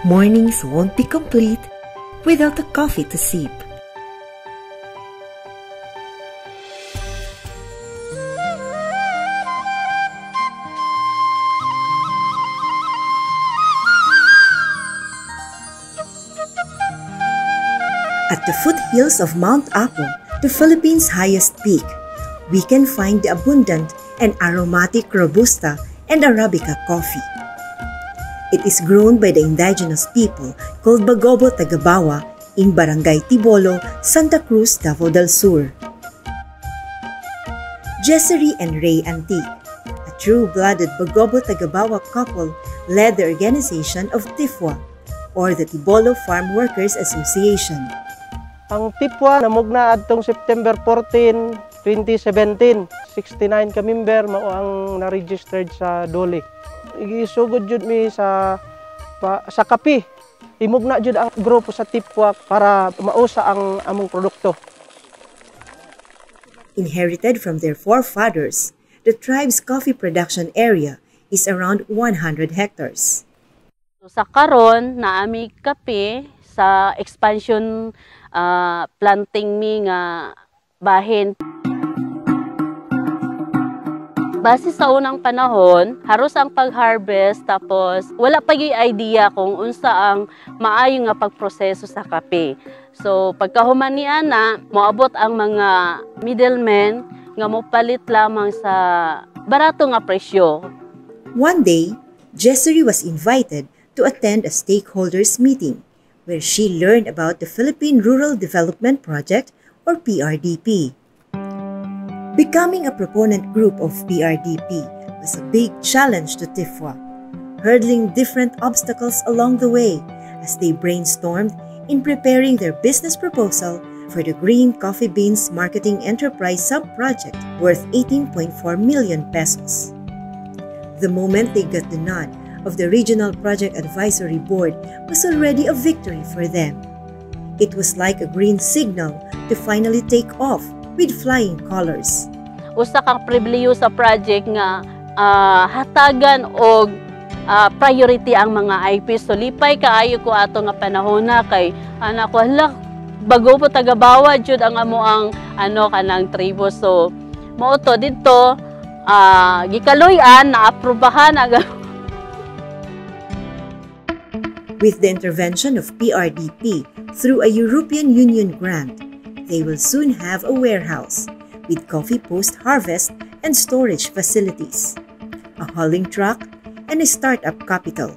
Mornings won't be complete without a coffee to sip. At the foothills of Mount Apo, the Philippines' highest peak, we can find the abundant and aromatic Robusta and Arabica coffee. It is grown by the indigenous people called Bagobo Tagabawa in Barangay Tibolo, Santa Cruz, Davao del Sur. Jessery and Ray Antique, a true-blooded Bagobo Tagabawa couple, led the organization of TIFWA, or the Tibolo Farm Workers Association. Ang TIFWA namugna adtong September 14, 2017. 69 ka member mao ang na-registered sa DOLE. Igisugod jud mi sa kape. Imugna jud ang grupo sa TIFWA para mausa ang among produkto. Inherited from their forefathers, the tribe's coffee production area is around 100 hectares. Sa karon naami kape sa expansion planting mi nga bahin. Base sa unang panahon, haros ang pag-harvest tapos wala pa gyud idea kung unsa ang maayo nga pagproseso sa kape. So pagkahuman ni ana, moabot ang mga middlemen nga mopalit lamang sa barato nga presyo. One day, Jessery was invited to attend a stakeholders meeting where she learned about the Philippine Rural Development Project or PRDP. Becoming a proponent group of PRDP was a big challenge to TIFWA, hurdling different obstacles along the way as they brainstormed in preparing their business proposal for the Green Coffee Beans Marketing Enterprise sub-project worth 18.4 million pesos. The moment they got the nod of the Regional Project Advisory Board was already a victory for them. It was like a green signal to finally take off with flying colors. Usa kang pribilehiyo sa project nga hatagan og priority ang mga IPs. So lipay kaayo ko ato nga panahon na kay anak ko hala bago po tagabawa jud ang amo ang kanang tribo. So mao to didto gikaluy-an na aprobahan aga. With the intervention of PRDP through a European Union grant, they will soon have a warehouse with coffee post-harvest and storage facilities, a hauling truck, and a startup capital.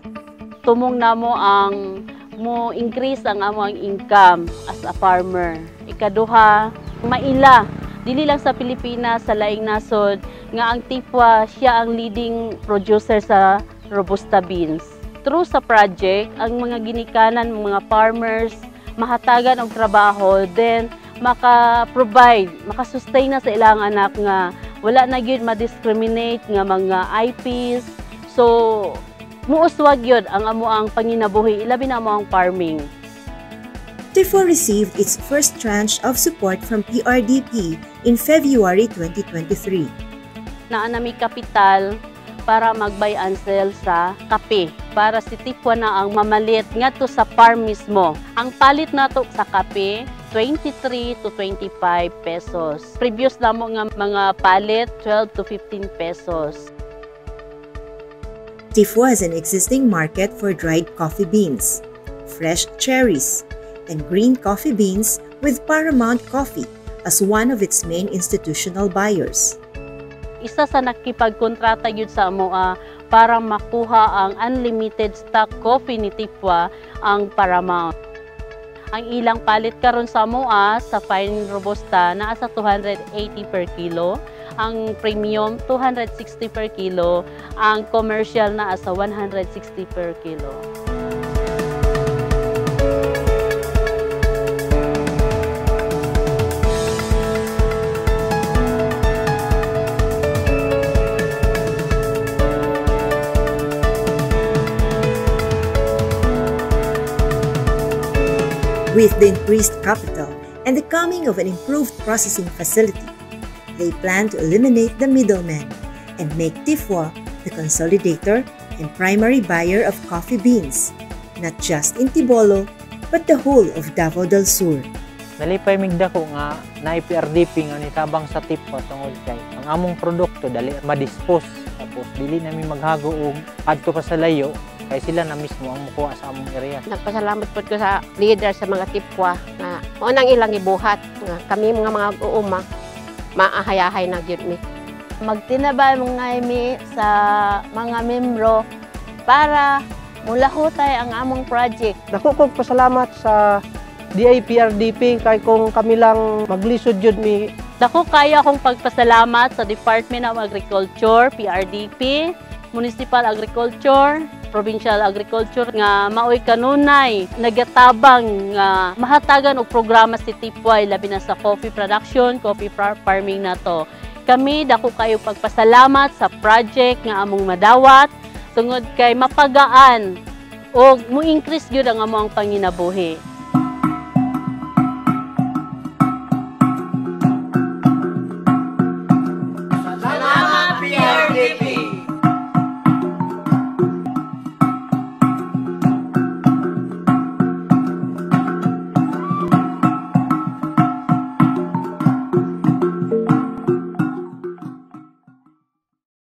Tumong namo ang mo increase ang among income as a farmer. Ikaduha, maila dili lang sa Pilipinas, sa laing nasod nga ang TIFWA siya ang leading producer sa Robusta beans. Through sa project, ang mga ginikanan mga farmers mahatagan og trabaho, then maka-provide, maka-sustain na sa ilang anak nga wala na gyud ma-discriminate nga mga IPs. So muuswag gyud ang amo ang panginabuhi ilabi na amo ang farming. TIFWA received its first tranche of support from PRDP in February 2023. Naa nami kapital para mag-buy and sell sa kape. Para si TIFWA na ang mamalit ngadto sa farm mismo. Ang palit nato sa kape 23 to 25 pesos. Previous na mo nga mga palit 12 to 15 pesos. TIFWA has an existing market for dried coffee beans, fresh cherries, and green coffee beans with Paramount Coffee as one of its main institutional buyers. Isa sa nakipagkontrata yun sa amoa para makuha ang unlimited stock coffee ni TIFWA ang Paramount. Ang ilang palit karon sa amoa sa fine robusta naa sa 280 per kilo, ang premium 260 per kilo, ang commercial naa sa 160 per kilo. With the increased capital and the coming of an improved processing facility, they plan to eliminate the middlemen and make TIFWA the consolidator and primary buyer of coffee beans, not just in Tibolo, but the whole of Davao del Sur. Nalipay migda ko nga na PRDP nga nitabang sa tipo tungod kay ang among produkto dali ma-dispose tapos dili nami maghago og adto pa sa layo kay sila na mismo ang mukuha sa among area. Nagpasalamat po ko sa leader sa mga tipwa na mao nang ilang ibuhat nga kami mga uuma maahayahay na gyud mi. Magtinabay mga imi sa mga membro para mulahutay ang among project. Dako kog pasalamat sa DIPRDP kay kung kami lang maglisod jud mi. Dako kayo akong pagpasalamat sa Department of Agriculture, PRDP, Municipal Agriculture, Provincial Agriculture nga maoy kanunay nagatabang nga mahatagan og programa si Tipway labi na sa coffee production, coffee farming nato. Kami dako kayo pagpasalamat sa project nga among madawat tungod kay mapagaan o mo-increase gyud ang among panginabuhi.